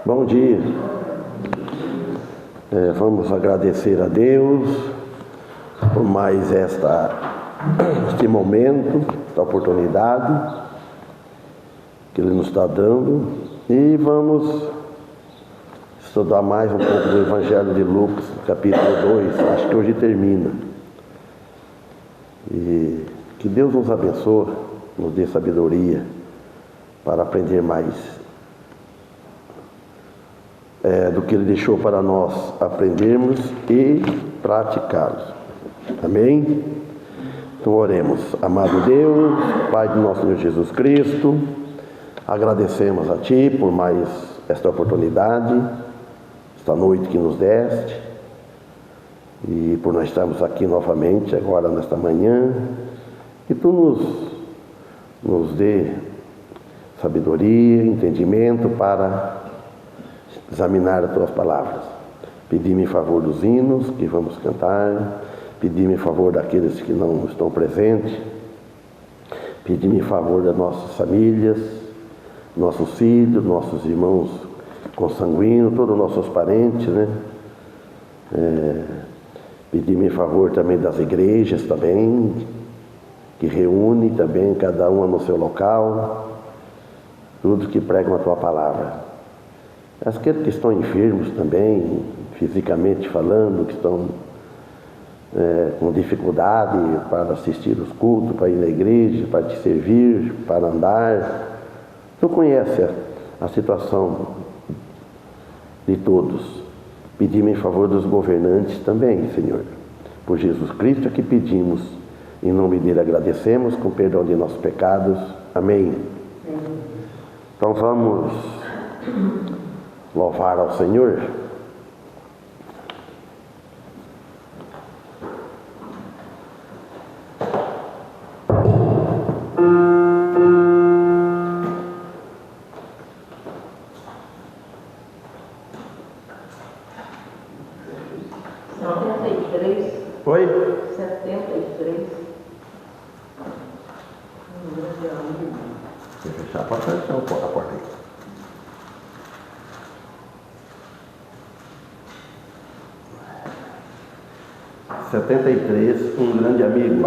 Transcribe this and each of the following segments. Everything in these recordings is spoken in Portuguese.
Bom dia. Vamos agradecer a Deus por mais este momento, esta oportunidade que Ele nos está dando, e vamos estudar mais um pouco do Evangelho de Lucas, capítulo 2, acho que hoje termina. E que Deus nos abençoe, nos dê sabedoria para aprender mais do que Ele deixou para nós aprendermos e praticá-los. Amém? Então oremos. Amado Deus, Pai do nosso Senhor Jesus Cristo, agradecemos a Ti por mais esta oportunidade, esta noite que nos deste, e por nós estarmos aqui novamente agora nesta manhã. Que Tu nos dê sabedoria, entendimento para examinar as Tuas palavras. Pedi-me em favor dos hinos que vamos cantar, pedi-me em favor daqueles que não estão presentes, pedi-me em favor das nossas famílias, nossos filhos, nossos irmãos consanguíneos, todos os nossos parentes, né? Pedi-me em favor também das igrejas também, que reúne também cada uma no seu local, todos que pregam a Tua palavra. Aqueles que estão enfermos também, fisicamente falando, que estão com dificuldade para assistir os cultos, para ir na igreja, para Te servir, para andar. Tu conhece a situação de todos. Pedimos em favor dos governantes também, Senhor. Por Jesus Cristo é que pedimos. Em nome dele agradecemos, com perdão de nossos pecados. Amém. Então vamos louvar ao Senhor. Oi? 73. Se fechar, pode fechar a porta aí. (73), um grande amigo.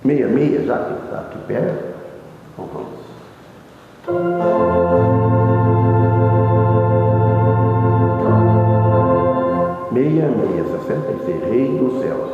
66, já que está aqui perto. Então vamos. Meia, 66, Rei dos Céus.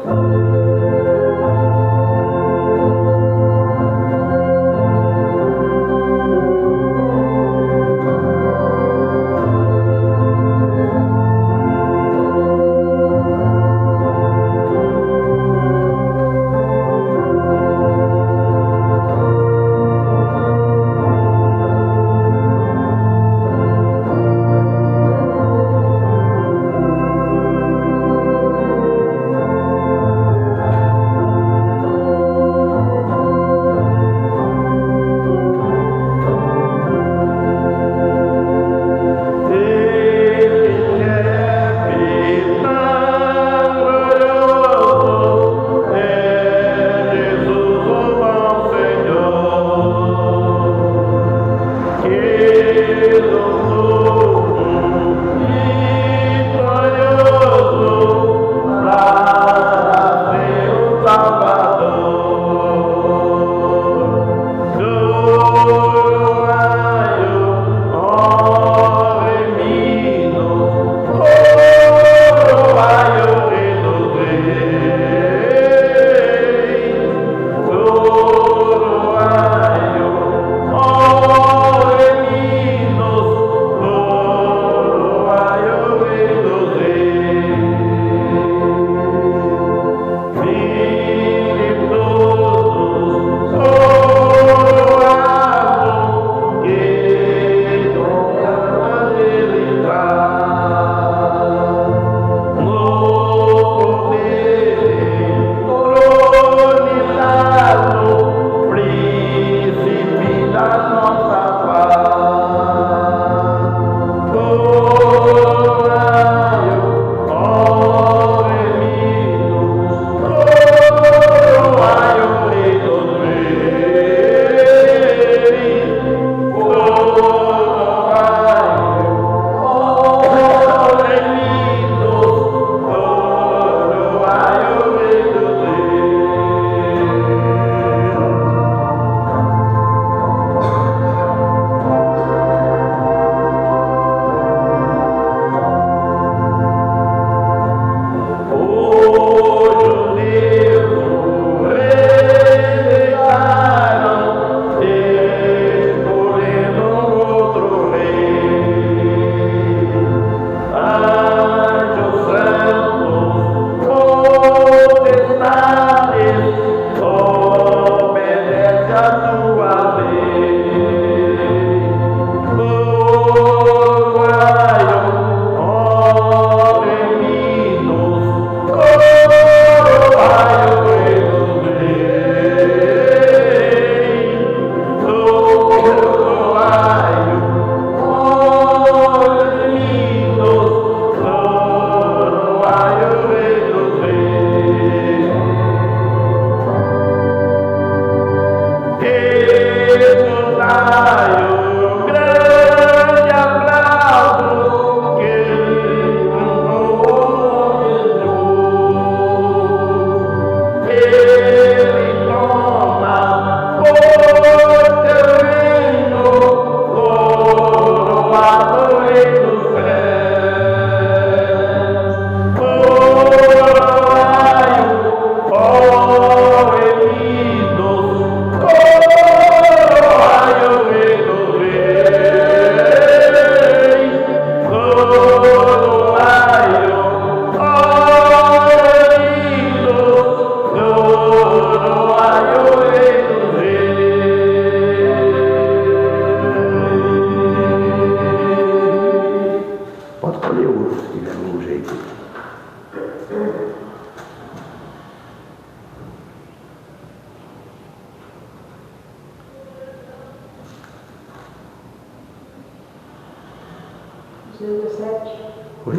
Oi?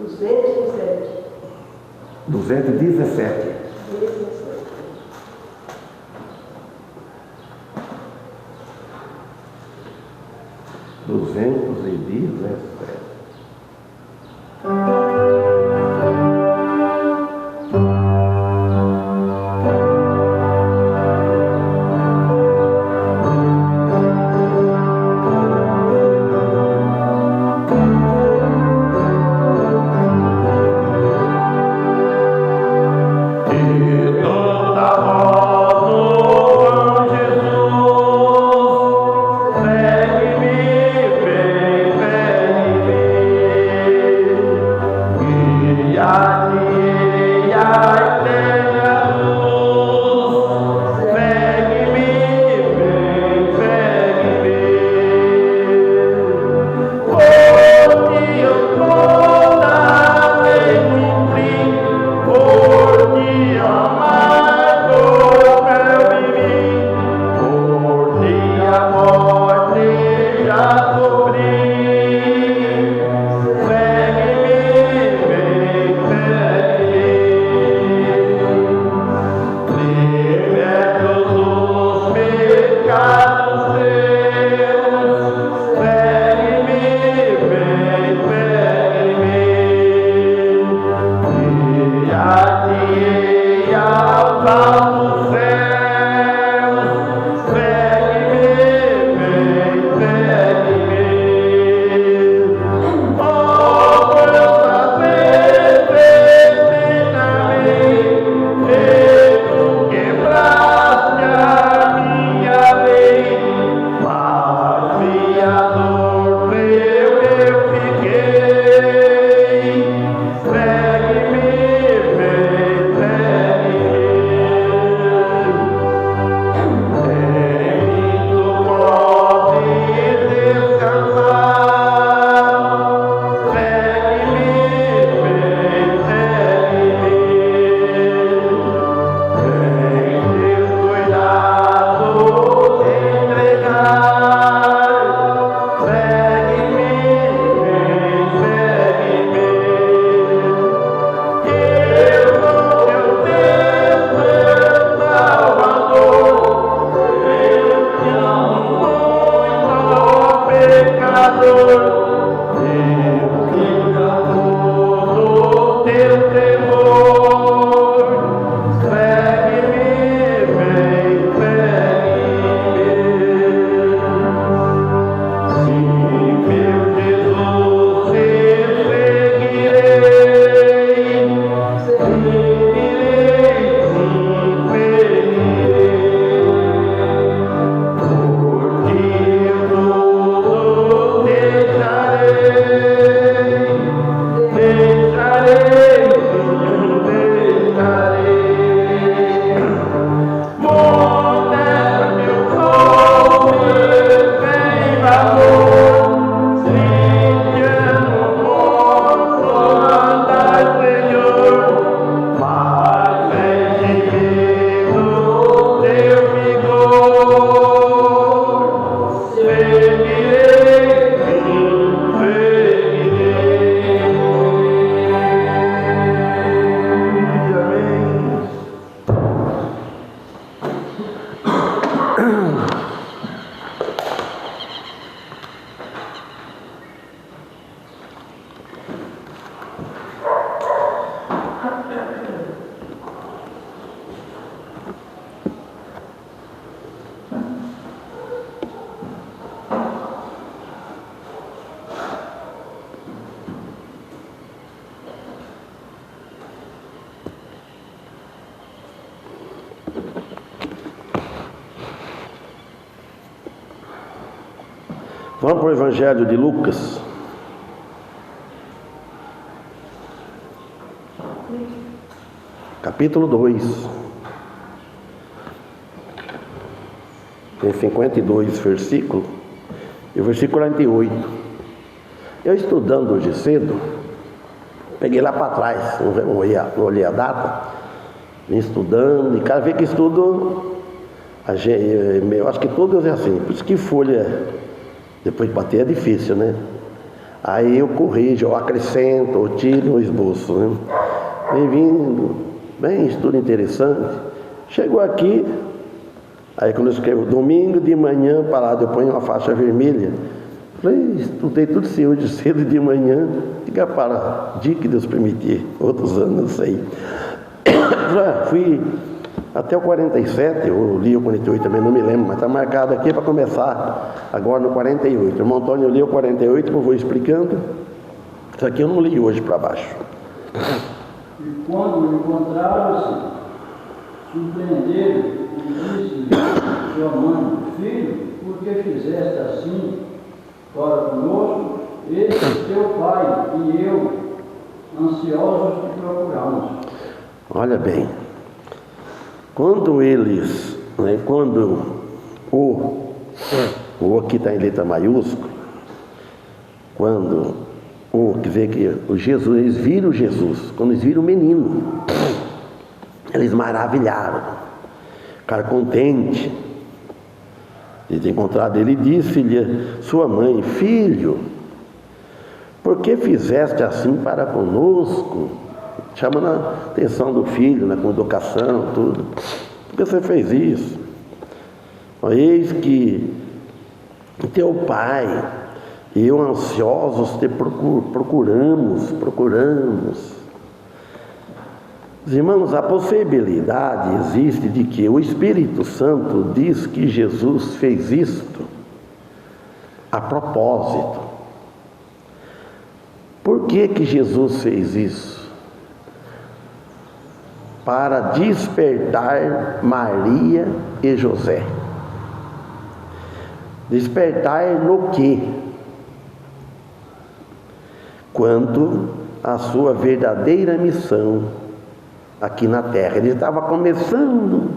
217. 217. 217. Vamos para o Evangelho de Lucas. Capítulo 2. Tem 52 versículos. E o versículo 48. Eu estudando hoje cedo, peguei lá para trás, não olhei a data, vim estudando, e cada vez que estudo, eu acho que todos é assim, por isso que folha, depois de bater é difícil, né? Aí eu corrijo, eu acrescento, eu tiro o esboço, né? Bem-vindo, bem estudo interessante. Chegou aqui, aí quando eu escrevo domingo de manhã parado, eu ponho uma faixa vermelha. Falei, estudei tudo isso hoje cedo de manhã, fica para dia que Deus permitir, outros anos, não sei. Fui até o 47, eu li o 48 também, não me lembro, mas está marcado aqui para começar agora no 48. O irmão Antônio leu o 48, eu vou explicando. Isso aqui eu não li hoje para baixo. E quando encontraram-se, surpreenderam e disse sua mãe: Filho, por que fizeste assim para conosco? Este teu pai e eu ansiosos de procurá-los. Olha bem, quando eles, quando o aqui está em letra maiúscula, quando quer dizer que o Jesus, eles viram Jesus, quando eles viram o menino, eles maravilharam, ficaram contentes de ter encontrado ele, e disse-lhe sua mãe: filho, por que fizeste assim para conosco? Chamando a atenção do filho, com educação, tudo. Por que você fez isso? Eis que teu pai e eu ansiosos te procuramos. Irmãos, a possibilidade existe de que o Espírito Santo diz que Jesus fez isto a propósito. Por que Jesus fez isso? Para despertar Maria e José. Despertar no quê? Quanto à sua verdadeira missão aqui na terra. Ele estava começando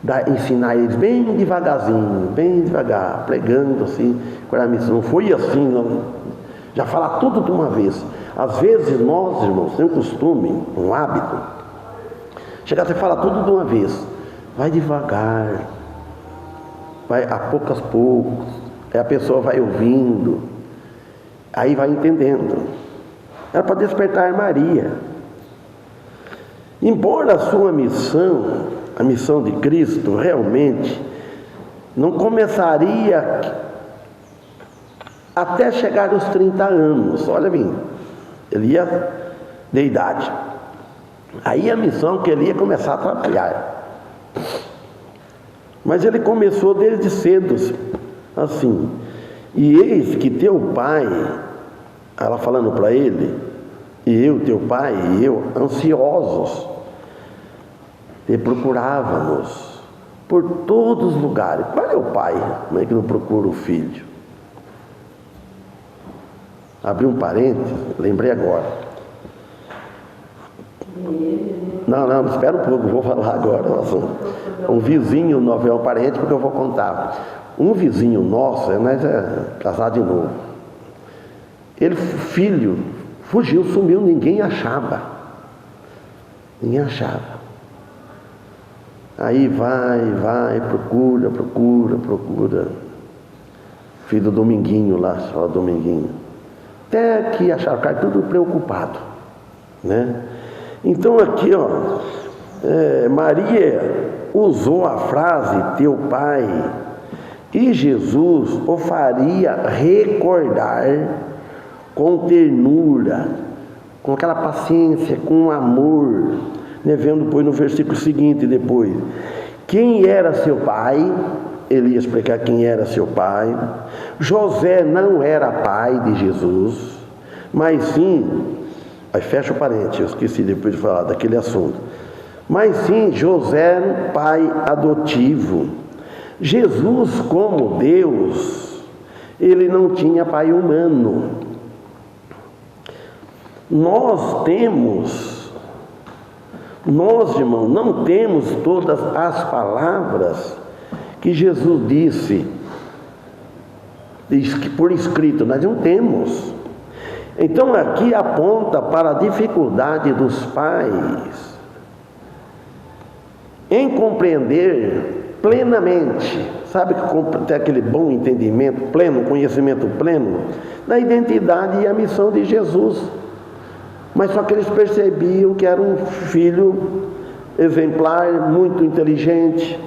a ensinar eles bem devagarzinho, bem devagar, pregando assim, qual era a missão. Não foi assim, não. Já falar tudo de uma vez. Às vezes nós, irmãos, temos um costume, um hábito, chegar a falar tudo de uma vez. Vai devagar, vai a poucos, aí a pessoa vai ouvindo, aí vai entendendo. Era para despertar Maria. Embora a sua missão, a missão de Cristo, realmente não começaria até chegar aos 30 anos. Olha bem, ele ia de idade. Aí a missão que ele ia começar a trabalhar. Mas ele começou desde cedo, assim. E eis que teu pai, ela falando para ele, e eu, teu pai e eu, ansiosos, te procurávamos por todos os lugares. Qual é o pai? Como é que não procura o filho? Abri um parênteses, lembrei agora. Não, espera um pouco, vou falar agora. Um vizinho nosso, é um parente, porque eu vou contar. Um vizinho nosso, nós é casado de novo. Ele, filho, fugiu, sumiu, ninguém achava. Aí vai, procura. Filho do Dominguinho lá, só Dominguinho. Até que acharam o cara tudo preocupado, né? Então aqui, Maria usou a frase teu pai, e Jesus o faria recordar com ternura, com aquela paciência, com amor, né? Vendo depois no versículo seguinte, depois, quem era seu pai. Ele ia explicar quem era seu pai. José não era pai de Jesus, mas sim, aí fecha o parênteses, eu esqueci depois de falar daquele assunto, mas sim, José era pai adotivo. Jesus, como Deus, ele não tinha pai humano. Nós, irmãos, não temos todas as palavras que Jesus disse por escrito, nós não temos. Então aqui aponta para a dificuldade dos pais em compreender plenamente, sabe, que ter aquele bom entendimento pleno, conhecimento pleno da identidade e a missão de Jesus. Mas só que eles percebiam que era um filho exemplar, muito inteligente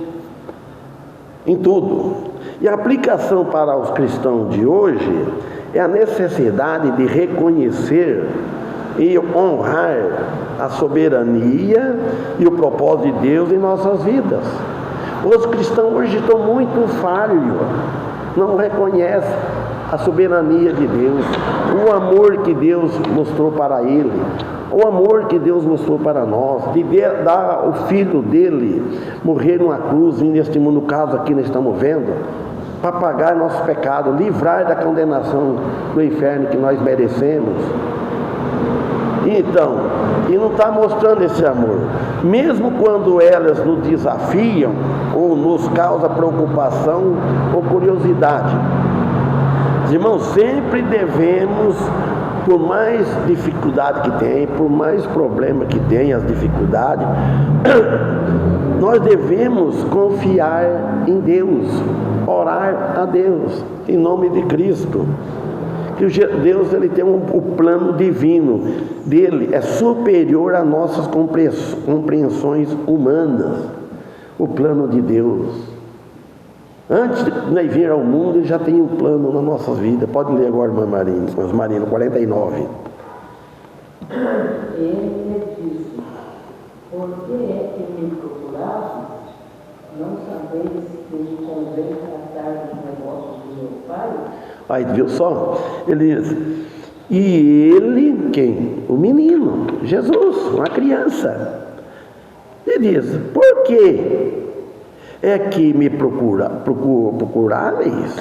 em tudo. E a aplicação para os cristãos de hoje é a necessidade de reconhecer e honrar a soberania e o propósito de Deus em nossas vidas. Os cristãos hoje estão muito falhos, não reconhecem a soberania de Deus, o amor que Deus mostrou para ele, o amor que Deus mostrou para nós, de dar o Filho dele morrer numa cruz, neste mundo, no caso aqui nós estamos vendo, para pagar nosso pecado, livrar da condenação do inferno que nós merecemos. Então, e não está mostrando esse amor. Mesmo quando elas nos desafiam, ou nos causa preocupação ou curiosidade. Irmãos, sempre devemos, por mais dificuldade que tem, por mais problema que tenha as dificuldades, nós devemos confiar em Deus, orar a Deus, em nome de Cristo. Que Deus, ele tem o plano divino dele, é superior a nossas compreensões humanas. O plano de Deus, antes de nós vir ao mundo, ele já tem um plano na nossa vida. Pode ler agora, irmã Marina, 49. Ele disse: por que é que me procurastes? Não sabeis que me convém tratar dos negócios do meu pai? Aí, viu só? Ele diz, e ele, quem? O menino, Jesus, uma criança. Ele diz, por que é que me procuráveis?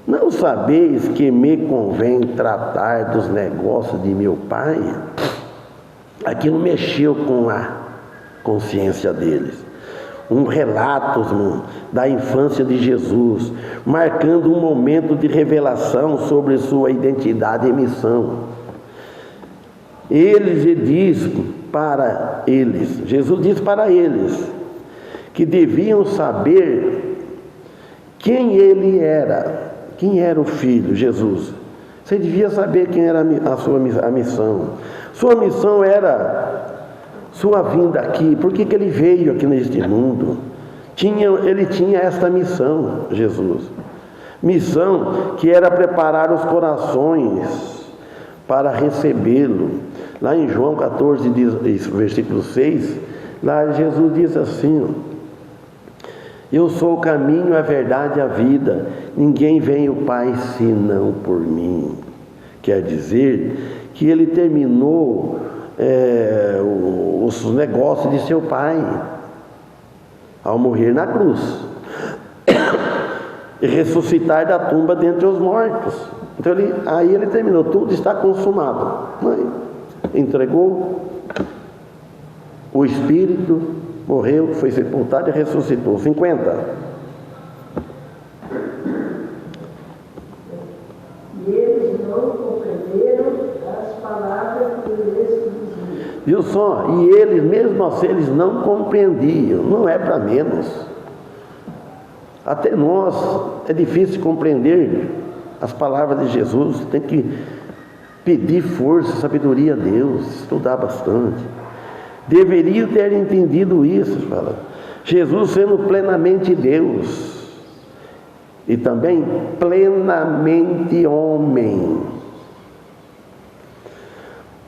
Não sabeis que me convém tratar dos negócios de meu pai? Aquilo mexeu com a consciência deles. Um relato da infância de Jesus, marcando um momento de revelação sobre sua identidade e missão. Jesus diz para eles, que deviam saber quem ele era, quem era o Filho, Jesus. Você devia saber quem era a missão. Sua missão era sua vinda aqui. Por que ele veio aqui neste mundo? Ele tinha esta missão, Jesus. Missão que era preparar os corações para recebê-lo. Lá em João 14, versículo 6, lá Jesus diz assim: eu sou o caminho, a verdade e a vida. Ninguém vem ao Pai senão por mim. Quer dizer que ele terminou os negócios de seu pai ao morrer na cruz e ressuscitar da tumba dentre os mortos. Então aí ele terminou, tudo está consumado. Entregou o Espírito, morreu, foi sepultado e ressuscitou. 50. E eles não compreenderam as palavras que lhes dizia. Viu só? E eles, mesmo assim, eles não compreendiam. Não é para menos. Até nós é difícil compreender as palavras de Jesus. Tem que pedir força, sabedoria a Deus, estudar bastante. Deveriam ter entendido isso, fala. Jesus sendo plenamente Deus e também plenamente homem,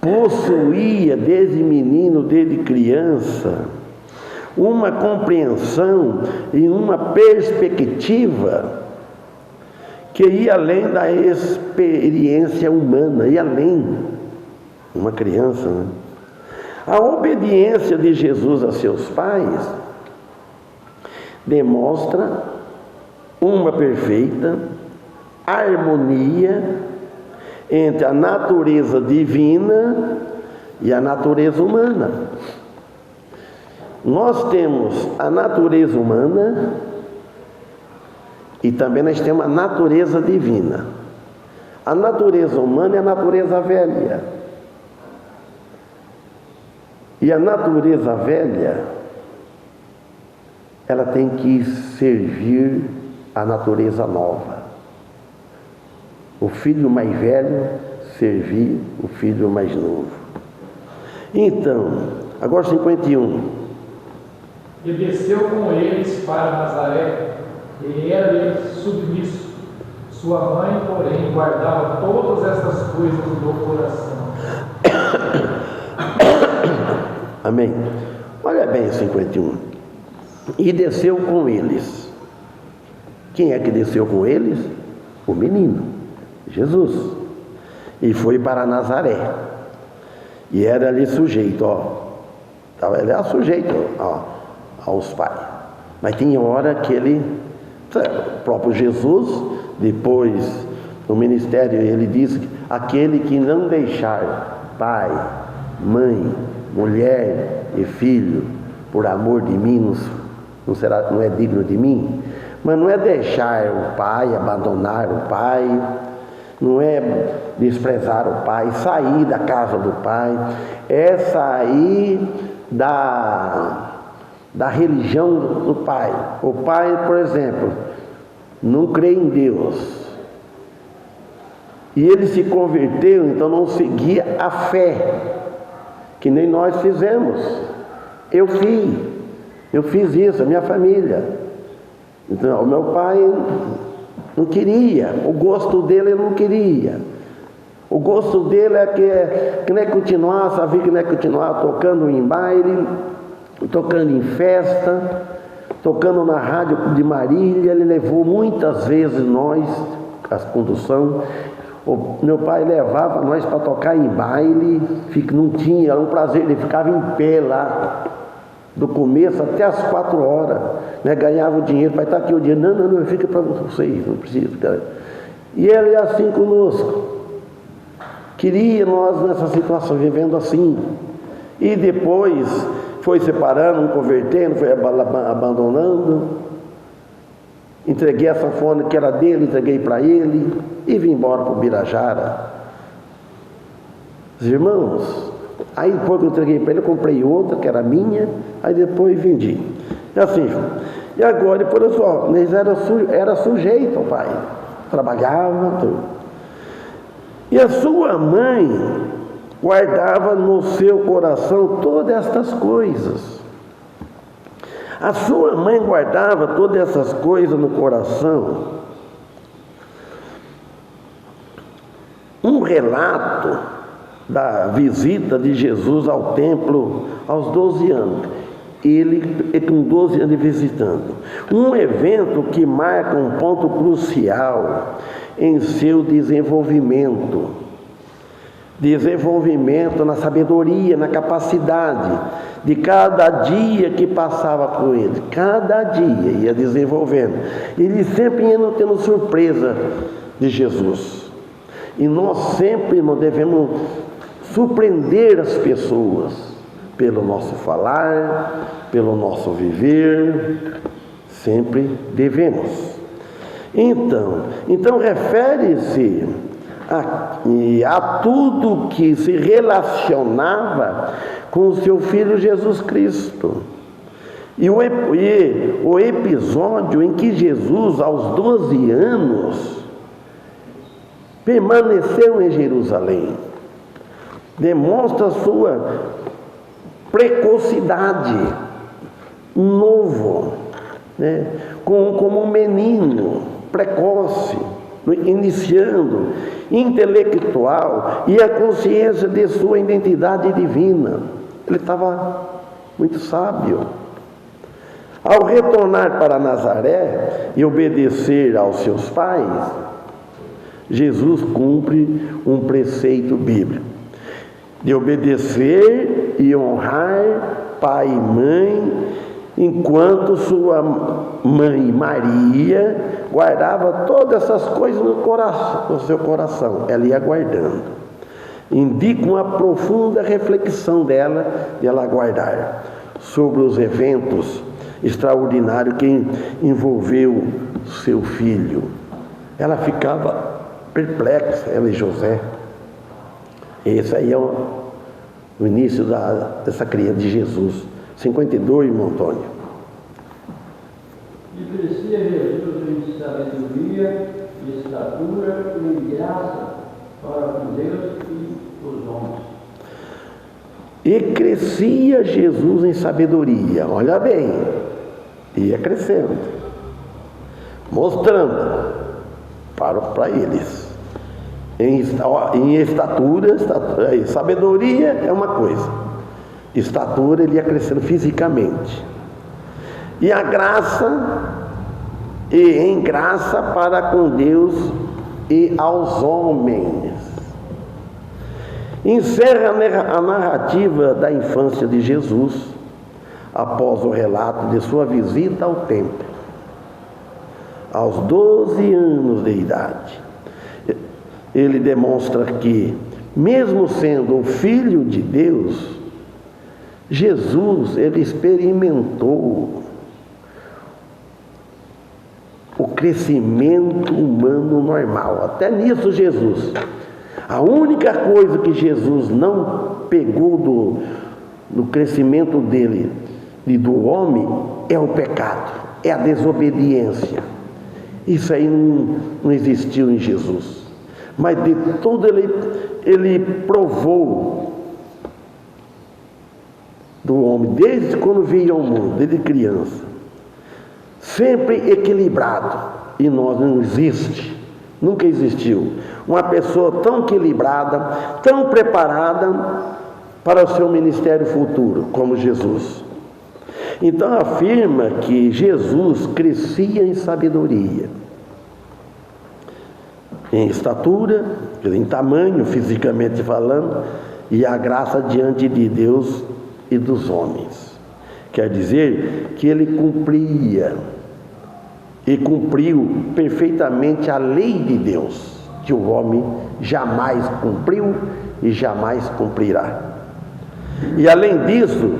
possuía desde menino, desde criança, uma compreensão e uma perspectiva que ia além da experiência humana, ia além. Uma criança, né? A obediência de Jesus a seus pais demonstra uma perfeita harmonia entre a natureza divina e a natureza humana. Nós temos a natureza humana e também nós temos a natureza divina. A natureza humana é a natureza velha. E a natureza velha, ela tem que servir a natureza nova. O filho mais velho servir o filho mais novo. Então, agora 51. E desceu com eles para Nazaré, e era-lhe submisso. Sua mãe, porém, guardava todas estas coisas no coração. Amém. Olha bem o 51. E desceu com eles. Quem é que desceu com eles? O menino, Jesus. E foi para Nazaré. E era ali sujeito, ele era sujeito aos pais. Mas tinha hora que o próprio Jesus, depois do ministério, ele disse: aquele que não deixar pai, mãe, mulher e filho, por amor de mim, não é digno de mim. Mas não é deixar o pai, abandonar o pai, não é desprezar o pai, sair da casa do pai, é sair da religião do pai. O pai, por exemplo, não crê em Deus. E ele se converteu, então não seguia a fé, que nem nós fizemos. Eu fiz isso, a minha família. Então, o meu pai não queria, o gosto dele ele não queria. O gosto dele é que nem continuar, sabia que nem continuar tocando em baile, tocando em festa, tocando na rádio de Marília. Ele levou muitas vezes nós, a condução. O meu pai levava nós para tocar em baile, não tinha, era um prazer, ele ficava em pé lá, do começo até as 4 horas, né? Ganhava o dinheiro, pai, está aqui o dinheiro, não, fica para vocês, não precisa, cara. E ele é assim conosco, queria nós nessa situação, vivendo assim, e depois foi separando, convertendo, foi abandonando. Entreguei a sanfona que era dele, entreguei para ele e vim embora para o Birajara. Os irmãos, aí depois que eu entreguei para ele, eu comprei outra que era minha, aí depois vendi. E assim, e agora, depois eu só, mas era sujeito ao pai, trabalhava, tudo. E a sua mãe guardava no seu coração todas estas coisas. A sua mãe guardava todas essas coisas no coração. Um relato da visita de Jesus ao templo aos 12 anos. Ele com 12 anos visitando. Um evento que marca um ponto crucial em seu desenvolvimento. Desenvolvimento na sabedoria, na capacidade de cada dia que passava com ele. Cada dia ia desenvolvendo. Ele sempre ia tendo surpresa de Jesus. E nós sempre devemos surpreender as pessoas pelo nosso falar, pelo nosso viver. Sempre devemos. Então refere-se a tudo que se relacionava com o seu Filho Jesus Cristo. E o episódio em que Jesus, aos 12 anos, permaneceu em Jerusalém, demonstra sua precocidade, novo, né? Como um menino precoce, iniciando, intelectual e a consciência de sua identidade divina. Ele estava muito sábio. Ao retornar para Nazaré e obedecer aos seus pais, Jesus cumpre um preceito bíblico de obedecer e honrar pai e mãe, enquanto sua mãe Maria guardava todas essas coisas no seu coração. Ela ia guardando. Indica uma profunda reflexão dela, de ela guardar, sobre os eventos extraordinários que envolveu seu filho. Ela ficava perplexa, ela e José. Esse aí é o início dessa criança de Jesus. 52, irmão Antônio. E crescia Jesus em sabedoria, em estatura e em graça para com Deus e os homens. E crescia Jesus em sabedoria, olha bem, ia crescendo, mostrando para eles, em estatura, sabedoria é uma coisa, estatura ele ia crescendo fisicamente, e a graça, e em graça para com Deus e aos homens. Encerra a narrativa da infância de Jesus, após o relato de sua visita ao templo, aos 12 anos de idade. Ele demonstra que mesmo sendo o Filho de Deus, Jesus, ele experimentou o crescimento humano normal. Até nisso Jesus. A única coisa que Jesus não pegou do crescimento dele e do homem é o pecado, é a desobediência. Isso aí não existiu em Jesus. Mas de tudo ele provou do homem, desde quando veio ao mundo, desde criança. Sempre equilibrado. E nós não existe, nunca existiu uma pessoa tão equilibrada, tão preparada para o seu ministério futuro como Jesus. Então afirma que Jesus crescia em sabedoria, em estatura, em tamanho, fisicamente falando, e a graça diante de Deus e dos homens. Quer dizer que ele cumpria e cumpriu perfeitamente a lei de Deus, que o homem jamais cumpriu e jamais cumprirá. E além disso,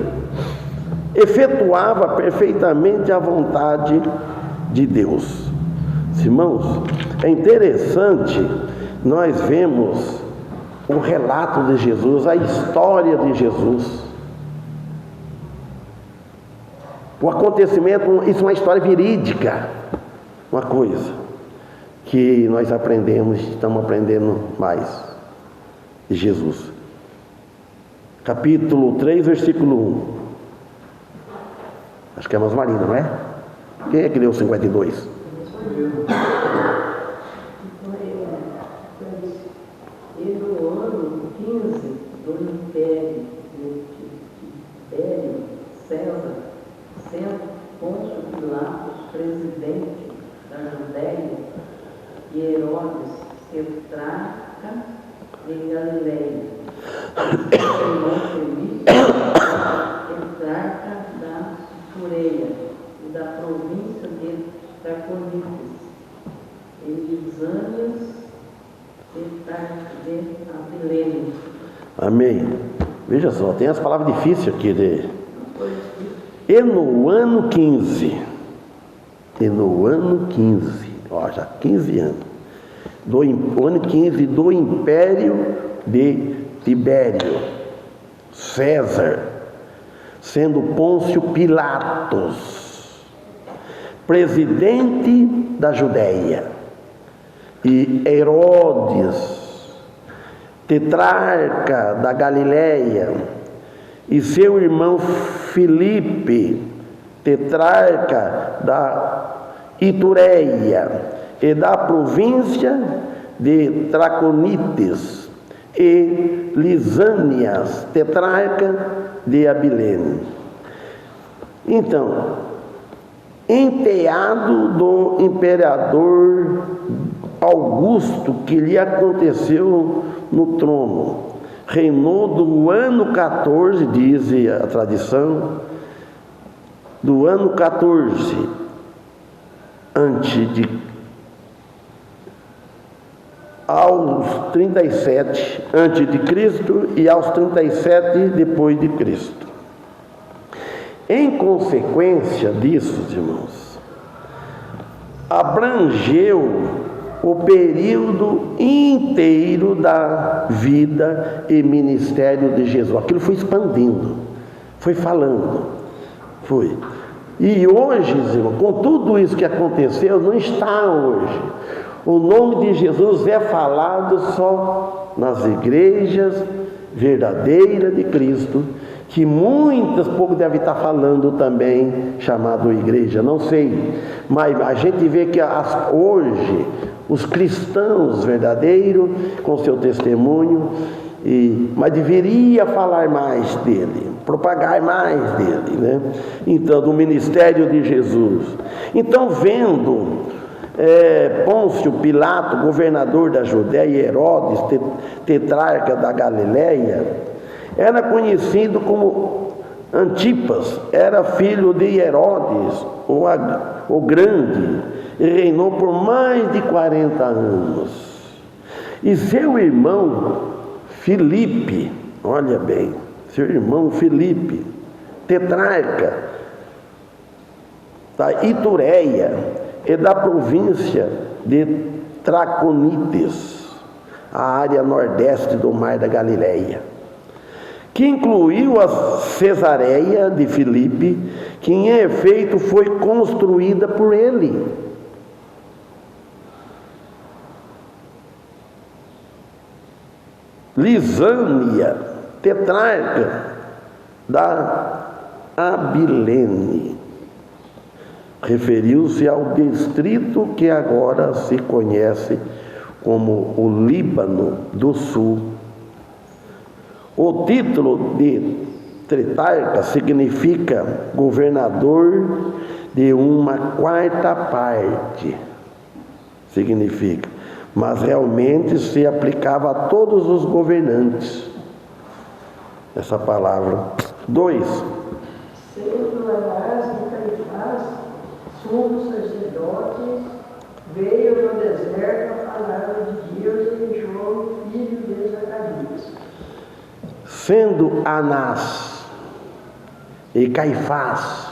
efetuava perfeitamente a vontade de Deus. Irmãos, é interessante, nós vemos o relato de Jesus, a história de Jesus. O acontecimento, isso é uma história verídica, uma coisa que nós aprendemos, estamos aprendendo mais de Jesus. Capítulo 3, versículo 1. Acho que é Irmãos Marina, não é? Quem é que leu 52? E no ano 15 do Império de Tibério César, sendo Pôncio Pilatos presidente da Judéia e Herodes tetrarca de Galileia, e seu irmão Felipe tetrarca da Tureia e da província de Traconites, e Lisânias tetrarca de Abilene. Amém. Veja só, tem as palavras difíceis aqui de... E no ano 15, ó, já 15 anos, do ano 15 do Império de Tibério César, sendo Pôncio Pilatos presidente da Judéia, e Herodes tetrarca da Galileia, e seu irmão Filipe tetrarca da Itureia e da província de Traconites, e Lisânias tetrarca de Abilene. Então, enteado do imperador Augusto, que lhe aconteceu no trono, reinou do ano 14, diz a tradição, do ano 14 aos 37 antes de Cristo e aos 37 depois de Cristo. Em consequência disso, irmãos, abrangeu o período inteiro da vida e ministério de Jesus. Aquilo foi expandindo, foi falando, foi. E hoje, irmão, com tudo isso que aconteceu, não está hoje. O nome de Jesus é falado só nas igrejas verdadeiras de Cristo, que muitas pouco devem estar falando também, chamado igreja, não sei. Mas a gente vê que hoje os cristãos verdadeiros, com seu testemunho, mas deveria falar mais dele, propagar mais dele, né? Então, do ministério de Jesus. Então, vendo Pôncio Pilato, governador da Judéia, e Herodes, tetrarca da Galileia, era conhecido como Antipas, era filho de Herodes, o Grande, e reinou por mais de 40 anos. E seu irmão Filipe, olha bem, seu irmão Filipe, tetrarca da Itureia e da província de Traconites, a área nordeste do mar da Galileia, que incluiu a Cesareia de Filipe, que em efeito foi construída por ele. Lisânia, tetrarca da Abilene, referiu-se ao distrito que agora se conhece como o Líbano do Sul. O título de tetrarca significa governador de uma quarta parte, significa, mas realmente se aplicava a todos os governantes, essa palavra. 2. Sendo Anás e Caifás, sumos sacerdotes, veio no deserto a palavra de Deus e João, filho de Zacarias. Sendo Anás e Caifás,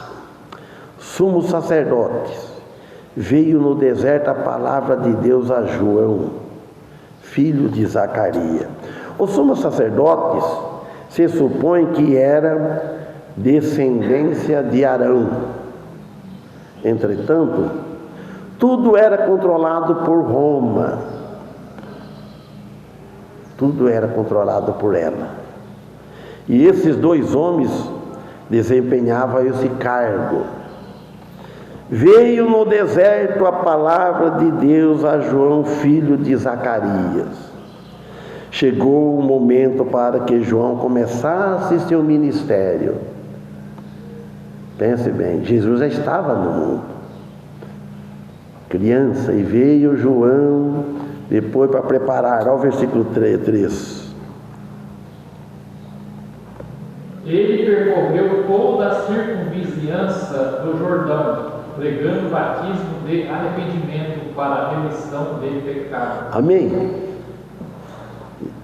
sumos sacerdotes, veio no deserto a palavra de Deus a João, filho de Zacarias. Os sumos sacerdotes se supõe que eram descendência de Arão. Entretanto, tudo era controlado por Roma. Tudo era controlado por ela. E esses dois homens desempenhavam esse cargo. Veio no deserto a palavra de Deus a João, filho de Zacarias. Chegou o momento para que João começasse seu ministério. Pense bem, Jesus já estava no mundo, criança, e veio João depois para preparar, olha o versículo 3. Ele percorreu toda a circunvizinhança do Jordão, pregando o batismo de arrependimento para a remissão de pecado. Amém?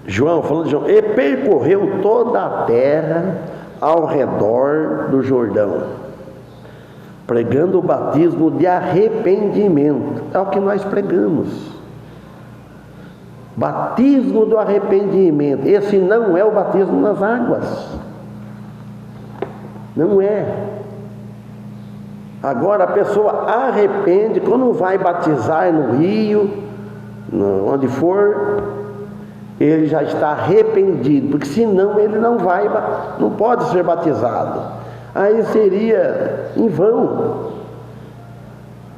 João, falando de João, ele percorreu toda a terra ao redor do Jordão, pregando o batismo de arrependimento. É o que nós pregamos. Batismo do arrependimento. Esse não é o batismo nas águas. Não é. Agora a pessoa arrepende quando vai batizar no rio, onde for, ele já está arrependido, porque senão ele não pode ser batizado. Aí seria em vão.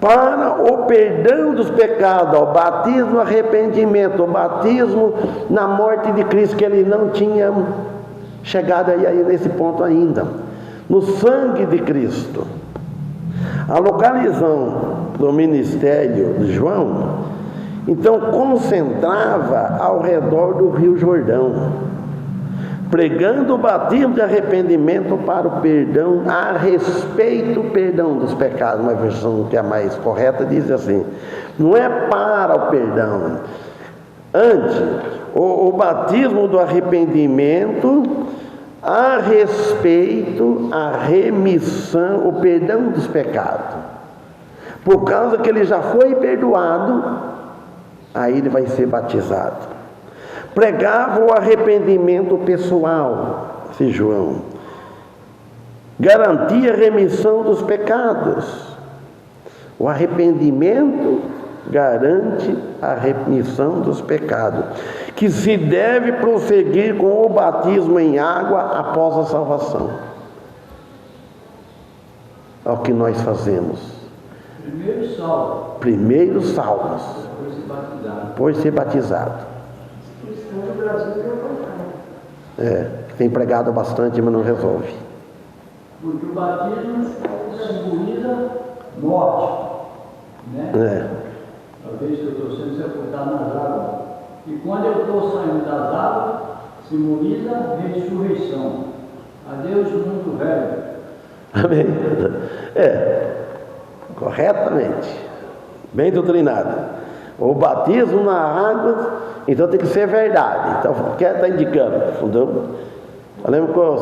Para o perdão dos pecados, o batismo, arrependimento, o batismo na morte de Cristo, que ele não tinha chegado aí nesse ponto ainda. No sangue de Cristo. A localização do ministério de João, então, concentrava ao redor do Rio Jordão, pregando o batismo de arrependimento para o perdão, a respeito do perdão dos pecados. Uma versão que é a mais correta diz assim: não é para o perdão, antes, o batismo do arrependimento a respeito, a remissão, o perdão dos pecados. Por causa que ele já foi perdoado, aí ele vai ser batizado. Pregava o arrependimento pessoal, esse João. Garantia a remissão dos pecados. O arrependimento garante a remissão dos pecados, que se deve prosseguir com o batismo em água após a salvação. É o que nós fazemos. Primeiro salvos. Depois ser batizado. Tem pregado bastante, mas não resolve. Porque o batismo simboliza morte, né? A vez que eu estou sendo sepultado nas águas. E quando eu estou saindo das águas, simboliza ressurreição. Adeus, mundo velho. Amém? Corretamente. Bem doutrinado. O batismo na água, então tem que ser verdade. Então, o que está indicando? Então, lembra qual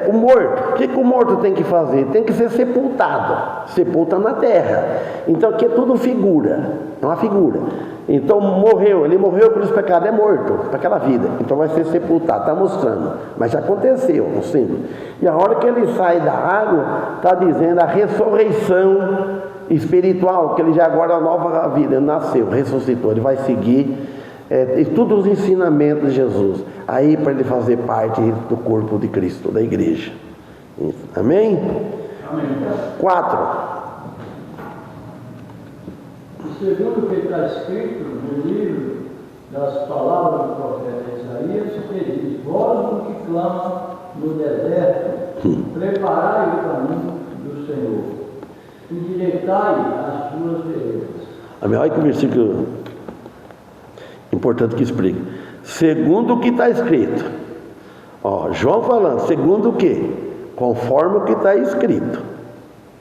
o morto. O que o morto tem que fazer? Tem que ser sepultado. Sepulta na terra. Então, aqui é tudo figura. É uma figura. Então, ele morreu pelos pecados, é morto para aquela vida. Então, vai ser sepultado. Está mostrando. Mas já aconteceu, um símbolo. E a hora que ele sai da água, está dizendo a ressurreição espiritual, que ele já agora é a nova vida, ele nasceu, ressuscitou, ele vai seguir todos os ensinamentos de Jesus, aí para ele fazer parte do corpo de Cristo, da igreja. Amém? Amém. 4. Segundo o que está escrito no livro das palavras do profeta Isaías, que diz: vós o que clama no deserto, preparai o caminho do Senhor, endireitai as suas veredas. Amém. Olha que versículo importante que explica. Segundo o que está escrito. João falando, segundo o que? Conforme o que está escrito.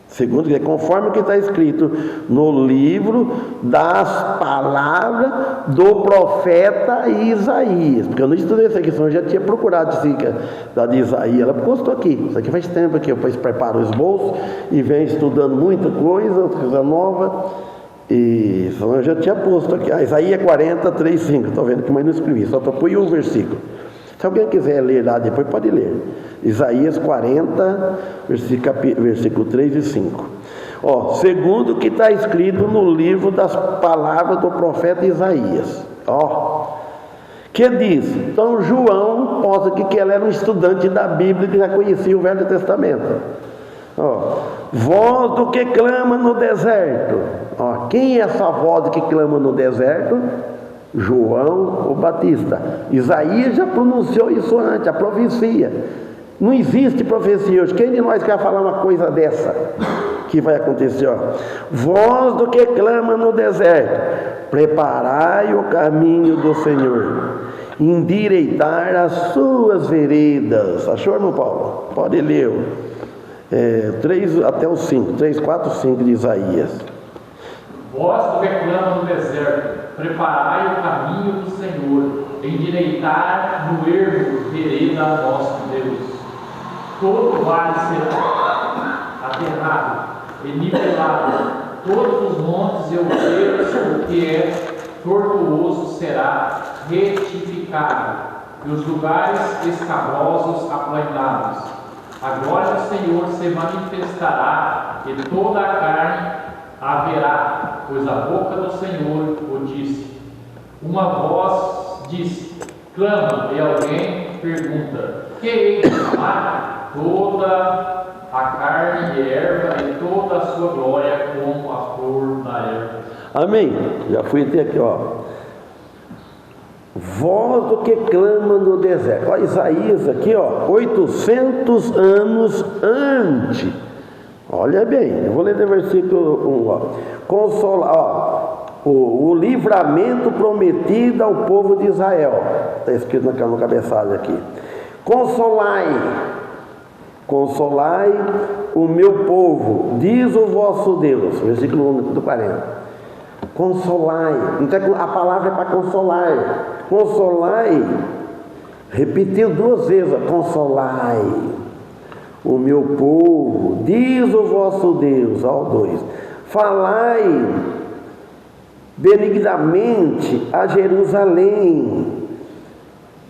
Segundo, conforme o que está escrito no livro das palavras do profeta Isaías. Porque eu não estudei isso aqui, senão eu já tinha procurado da de Isaías. Ela postou aqui. Isso aqui faz tempo que eu preparo o esboço e venho estudando muita coisa nova. E eu já tinha posto aqui. Isaías 40, 3, 5. Estou vendo que mais não escrevi, só pus um versículo. Se alguém quiser ler lá depois, pode ler. Isaías 40, versículo 3 e 5. Segundo o que está escrito no livro das palavras do profeta Isaías. Que diz, então João posta aqui que ela era um estudante da Bíblia que já conhecia o Velho Testamento. Voz do que clama no deserto. Quem é essa voz que clama no deserto? João o Batista. Isaías já pronunciou isso antes, a profecia. Não existe profecia hoje. Quem de nós quer falar uma coisa dessa que vai acontecer? Voz do que clama no deserto, preparai o caminho do Senhor, endireitar as suas veredas. Achou, irmão Paulo? Pode ler 3 até o 5, 3, 4, 5 de Isaías. Voz do que clama no deserto, preparai o caminho do Senhor, endireitar no ermo vereda a nosso Deus. Todo vale será aterrado e nivelado, todos os montes e outeiros, o que é tortuoso será retificado, e os lugares escabrosos aplainados. Agora o Senhor se manifestará, e toda a carne haverá, pois a boca do Senhor o disse. Uma voz disse, clama, e alguém pergunta, que hei de falar? Toda a carne e erva, e toda a sua glória como a flor da erva. Amém. Já fui até aqui, Voz do que clama no deserto. Isaías aqui, 800 anos antes. Olha bem, eu vou ler do versículo 1. Consolar, o livramento prometido ao povo de Israel. Está escrito no cabeçalho aqui. Consolai o meu povo, diz o vosso Deus. Versículo 1 do 40. Consolai. Então a palavra é para consolar. Consolai. Repetiu 2 vezes. Consolai o meu povo, diz o vosso Deus. 2. Falai benignamente a Jerusalém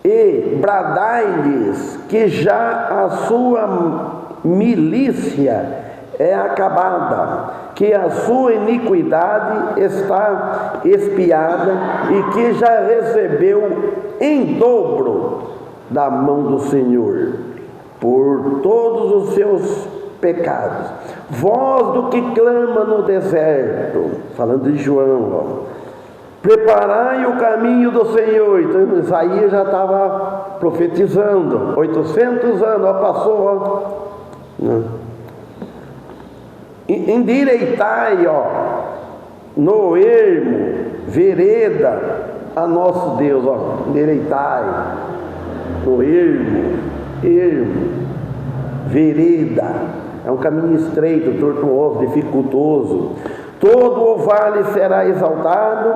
e bradai-lhes que já a sua milícia é acabada, que a sua iniquidade está expiada e que já recebeu em dobro da mão do Senhor por todos os seus pecados. Voz do que clama no deserto, falando de João, preparai o caminho do Senhor. Então Isaías já estava profetizando, 800 anos, passou, endireitai, no ermo, vereda a nosso Deus, endireitai, no ermo, vereda, é um caminho estreito, tortuoso, dificultoso. todo o vale será exaltado,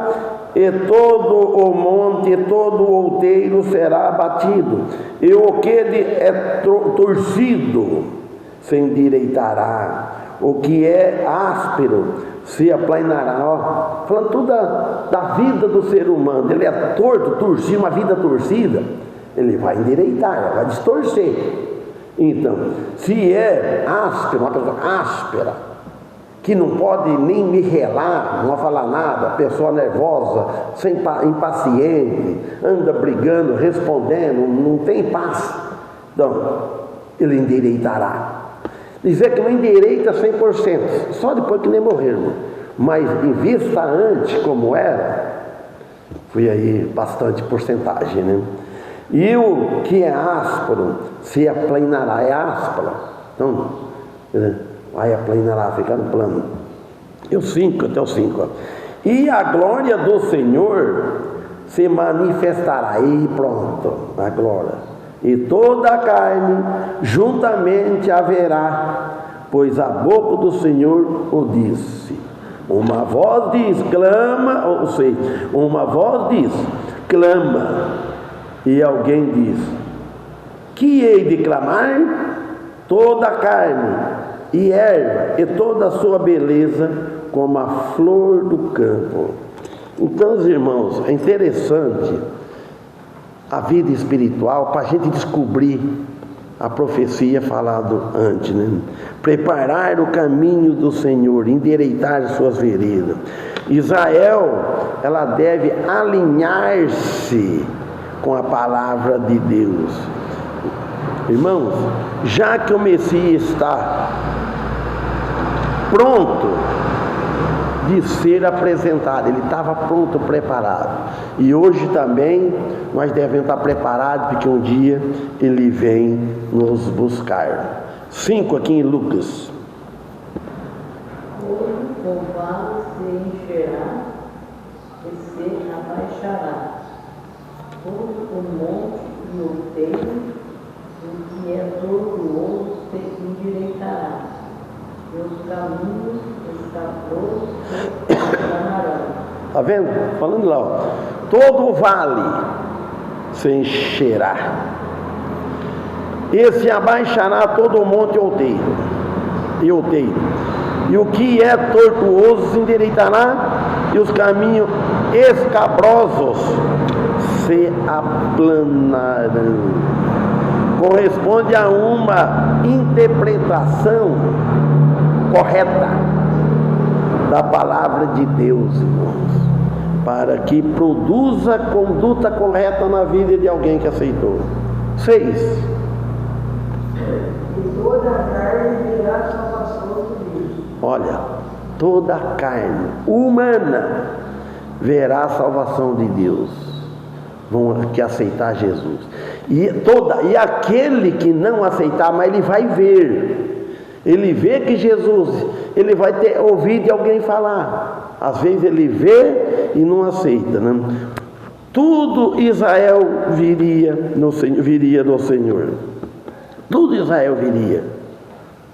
e todo o monte, e todo o outeiro será abatido, e o que é torcido se endireitará, o que é áspero se aplanará. Ó, falando tudo da vida do ser humano. Ele é torto, torcido, uma vida torcida, ele vai endireitar, vai distorcer. Então, se é áspero, uma pessoa áspera, que não pode nem me relar, não vai falar nada, pessoa nervosa, impaciente, anda brigando, respondendo, não tem paz, então ele endireitará. Dizer que não endireita 100%, só depois que nem morrer, mas em vista antes como era, foi aí bastante porcentagem, né? E o que é áspero se aplanará, é áspero, então vai aplanará, fica no plano. E o 5, até o 5, e a glória do Senhor se manifestará, e pronto, a glória, e toda a carne juntamente haverá, pois a boca do Senhor o disse. Uma voz diz, clama, ou seja, uma voz diz, clama, e alguém diz, que hei de clamar? Toda a carne e erva, e toda a sua beleza como a flor do campo. Então, irmãos, é interessante a vida espiritual para a gente descobrir a profecia falado antes, né? Preparar o caminho do Senhor, endireitar suas veredas. Israel, ela deve alinhar-se com a palavra de Deus. Irmãos, já que o Messias está pronto de ser apresentado, ele estava pronto, preparado, e hoje também nós devemos estar preparados, porque um dia ele vem nos buscar. 5 aqui em Lucas. Todo o vale se encherá e se abaixará, todo o monte e outeiro, o que é tortuoso se endireitará, e os caminhos escabrosos se aplanarão. Está vendo? Falando lá, ó. Todo o vale se encherá, e se abaixará todo o monte e outeiro, e o que é tortuoso se endireitará, e os caminhos escabrosos se aplanarão. Corresponde a uma interpretação correta da palavra de Deus, irmãos, para que produza conduta correta na vida de alguém que aceitou. 6. E toda a carne verá a salvação de Deus. Olha, toda a carne humana verá a salvação de Deus, que aceitar Jesus. E aquele que não aceitar, mas ele vai ver. Ele vê que Jesus, ele vai ouvir de alguém falar. Às vezes ele vê e não aceita, né? Tudo Israel viria do Senhor. Tudo Israel viria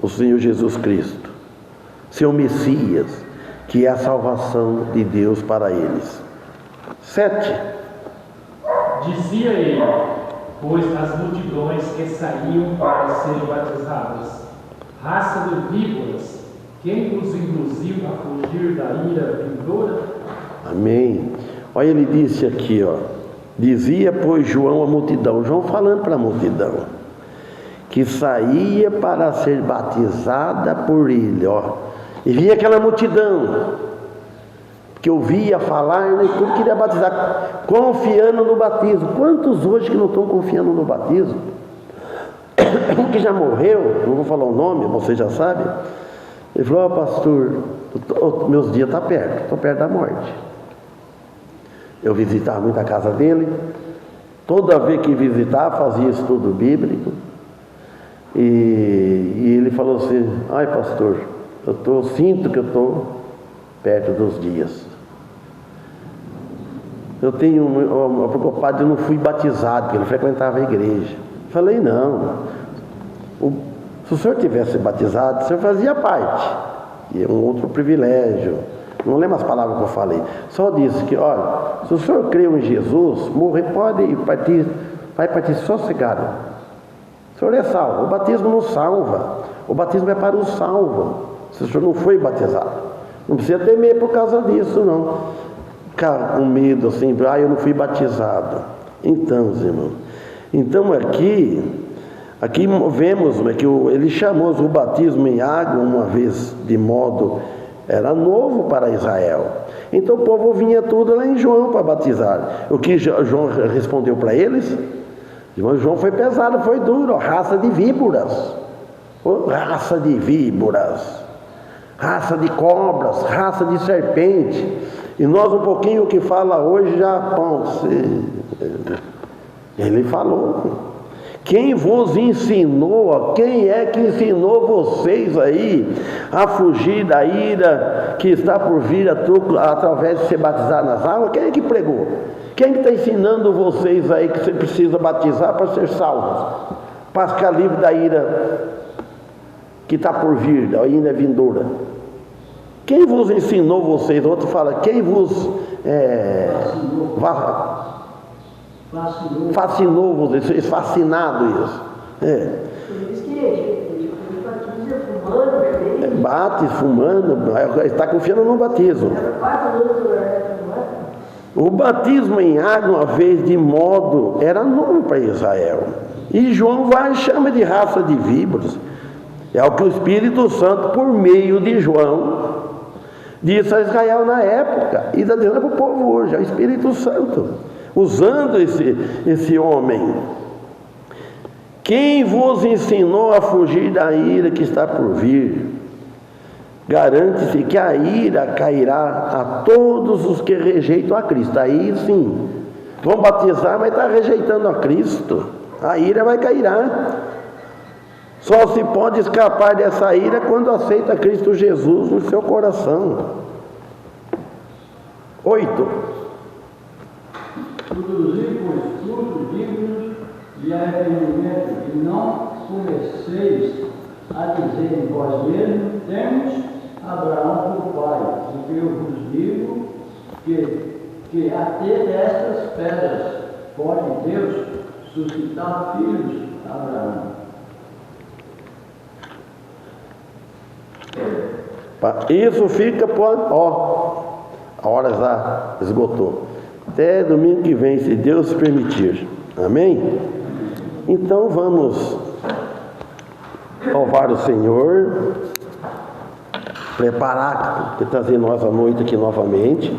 o Senhor Jesus Cristo, seu Messias, que é a salvação de Deus para eles. 7. Dizia ele, pois as multidões que saíam para serem batizadas, raça de víboras, quem os induziu a fugir da ira vindoura? Amém. Olha, ele disse aqui, ó. Dizia, pois, João à multidão, João falando para a multidão, que saía para ser batizada por ele, ó. E via aquela multidão que ouvia falar, né, tudo queria batizar, confiando no batismo. Quantos hoje que não estão confiando no batismo? Um que já morreu, não vou falar o nome, você já sabe. Ele falou, pastor, meus dias estão perto, estou perto da morte. Eu visitava muito a casa dele, toda vez que visitava, fazia estudo bíblico, e ele falou assim, ai pastor, sinto que eu estou perto dos dias. Eu tenho uma preocupada, eu não fui batizado, porque ele frequentava a igreja. Falei, não, se o senhor tivesse batizado, o senhor fazia parte, e é um outro privilégio, não lembro as palavras que eu falei, só disse que, olha, se o senhor creu em Jesus, morrer pode ir partir, vai partir sossegado. O senhor é salvo, o batismo não salva, o batismo é para o salvo, se o senhor não foi batizado. Não precisa temer por causa disso, não. Ficar com medo assim, eu não fui batizado. Então, irmãos, então aqui vemos que ele chamou o batismo em água uma vez de modo, era novo para Israel. Então o povo vinha tudo lá em João para batizar. O que João respondeu para eles? João foi pesado, foi duro, raça de víboras. Raça de víboras, raça de cobras, raça de serpente. E nós um pouquinho o que fala hoje já, ele falou. Quem vos ensinou, quem é que ensinou vocês aí a fugir da ira que está por vir através de ser batizado nas águas? Quem é que pregou? Quem está ensinando vocês aí que você precisa batizar para ser salvos? Para ficar livre da ira que está por vir, da ira vindoura? Quem vos ensinou vocês? Outro fala, quem vos fascinou vocês, fascinado isso. Por isso que batiza fumando, bebendo. Bate, fumando, está confiando no batismo. O batismo em água, uma vez de modo, era novo para Israel. E João vai e chama de raça de víboras. É o que o Espírito Santo, por meio de João, disse a Israel na época, e está dizendo para o povo hoje, é o Espírito Santo, usando esse homem. Quem vos ensinou a fugir da ira que está por vir? Garante-se que a ira cairá a todos os que rejeitam a Cristo. Aí sim, vão batizar, mas está rejeitando a Cristo. A ira vai cair. Só se pode escapar dessa ira quando aceita Cristo Jesus no seu coração. 8. Produzir, pois, frutos dignos de arrependimento, e não comeceis a dizer em vós mesmos, temos Abraão por pai, porque eu vos digo que até destas pedras pode Deus suscitar filhos a Abraão. Isso fica por... a hora já esgotou. Até domingo que vem, se Deus permitir. Amém? Então vamos louvar o Senhor, preparar, trazer nós à noite aqui novamente.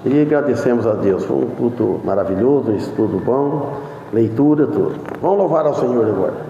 E agradecemos a Deus. Foi um culto maravilhoso, um estudo bom, leitura, tudo. Vamos louvar ao Senhor agora.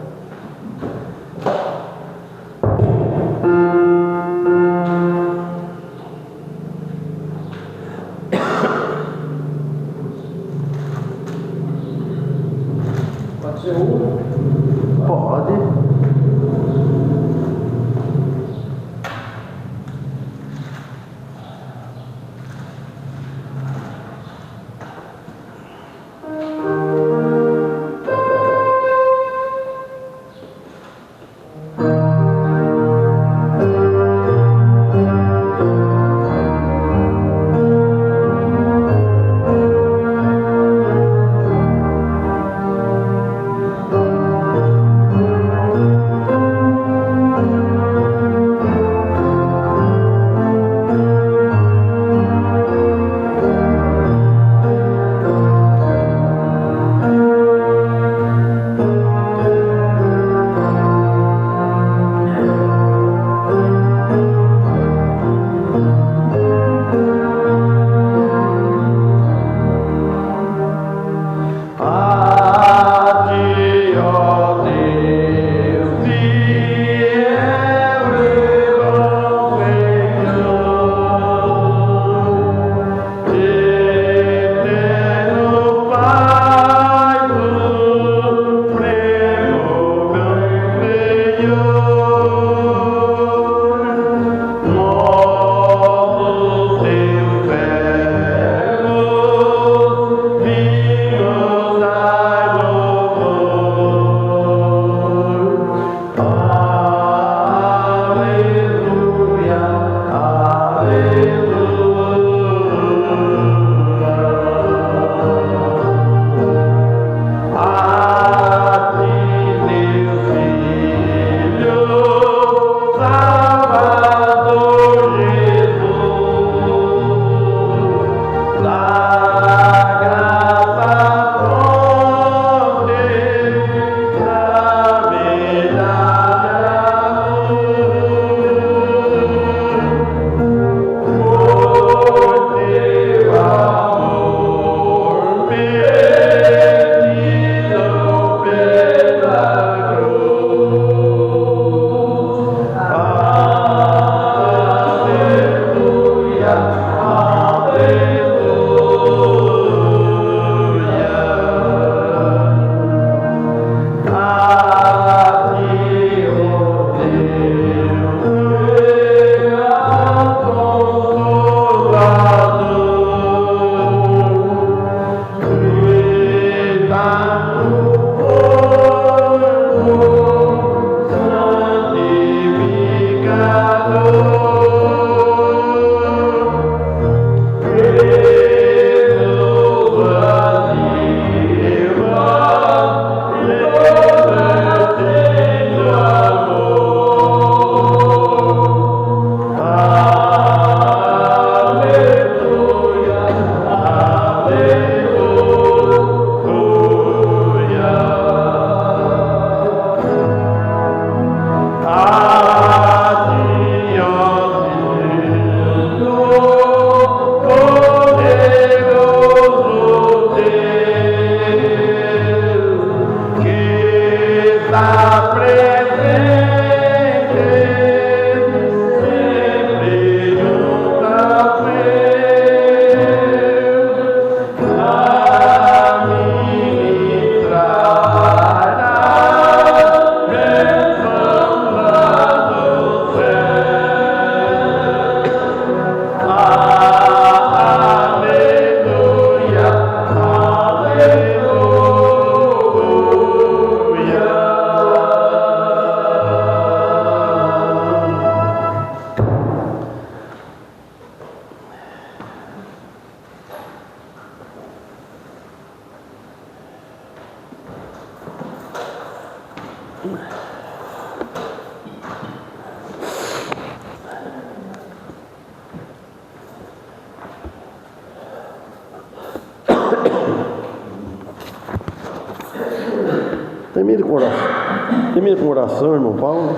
Termine com oração, irmão Paulo.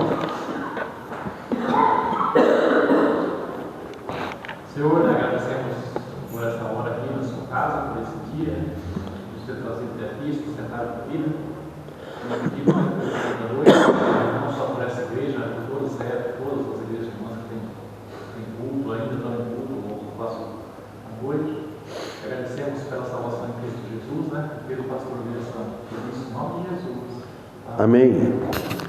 Senhor, agradecemos por esta hora aqui na sua casa, por esse dia, por ter trazido até aqui, sustentar a vida. Nós pedimos da noite, não só por essa igreja, mas por todas as igrejas irmãs que têm culto, ainda estão em culto, ou passam à noite. Agradecemos pela salvação em Cristo Jesus, pelo pastor Wilson, por isso, em nome de Jesus. Amém.